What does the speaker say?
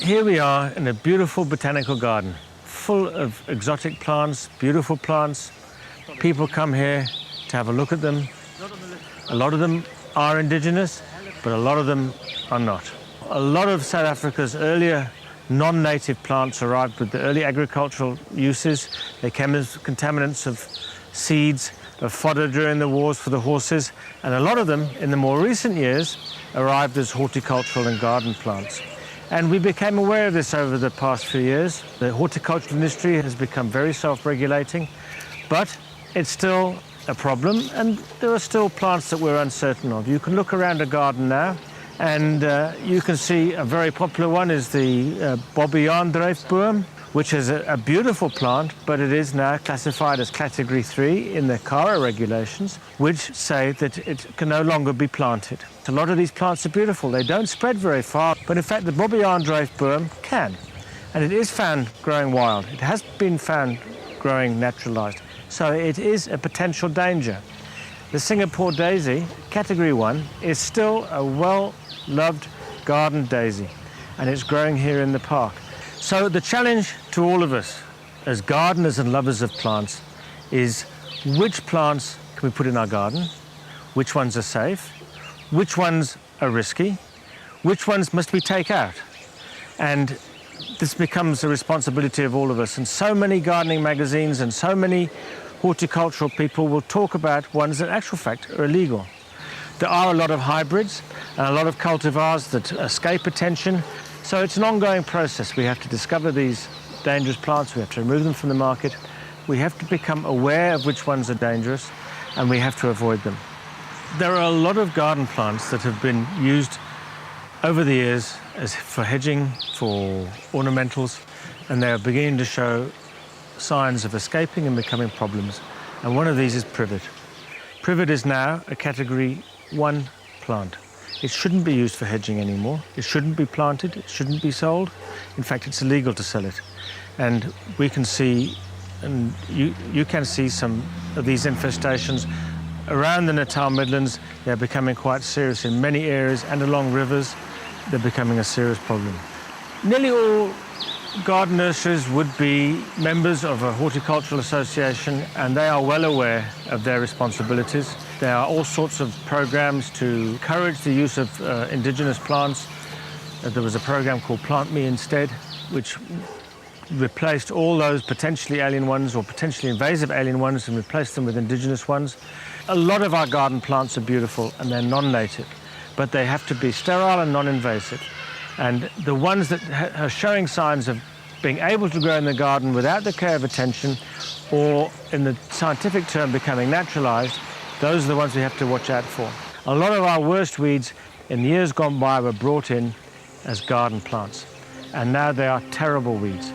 Here we are in a beautiful botanical garden, full of exotic plants, beautiful plants. People come here to have a look at them. A lot of them are indigenous, but a lot of them are not. A lot of South Africa's earlier non-native plants arrived with the early agricultural uses. They came as contaminants of seeds, of fodder during the wars for the horses, and a lot of them, in the more recent years, arrived as horticultural and garden plants. And we became aware of this over the past few years. The horticultural industry has become very self-regulating, but it's still a problem, and there are still plants that we're uncertain of. You can look around a garden now, and you can see a very popular one is the boom, which is a beautiful plant, but it is now classified as Category 3 in the CARA regulations, which say that it can no longer be planted. A lot of these plants are beautiful. They don't spread very far, but in fact the boom can, and it is found growing wild. It has been found growing naturalized, so it is a potential danger. The Singapore daisy, Category 1, is still a well-loved garden daisy, and it's growing here in the park. So the challenge to all of us as gardeners and lovers of plants is which plants can we put in our garden, which ones are safe, which ones are risky, which ones must we take out. And this becomes the responsibility of all of us. And so many gardening magazines and so many horticultural people will talk about ones that in actual fact are illegal. There are a lot of hybrids and a lot of cultivars that escape attention. So it's an ongoing process. We have to discover these dangerous plants, we have to remove them from the market, we have to become aware of which ones are dangerous, and we have to avoid them. There are a lot of garden plants that have been used over the years for hedging, for ornamentals, and they are beginning to show signs of escaping and becoming problems. And one of these is privet. Privet is now a Category 1 plant. It shouldn't be used for hedging anymore. It shouldn't be planted. It shouldn't be sold. In fact, it's illegal to sell it. And we can see, and you can see some of these infestations around the Natal Midlands. They're becoming quite serious in many areas, and along rivers, they're becoming a serious problem. Nearly all garden nurseries would be members of a horticultural association, and they are well aware of their responsibilities. There are all sorts of programs to encourage the use of indigenous plants. There was a program called Plant Me Instead, which replaced all those potentially alien ones or potentially invasive alien ones and replaced them with indigenous ones. A lot of our garden plants are beautiful and they're non-native, but they have to be sterile and non-invasive. And the ones that are showing signs of being able to grow in the garden without the care of attention, or in the scientific term becoming naturalized, those are the ones we have to watch out for. A lot of our worst weeds in years gone by were brought in as garden plants, and now they are terrible weeds.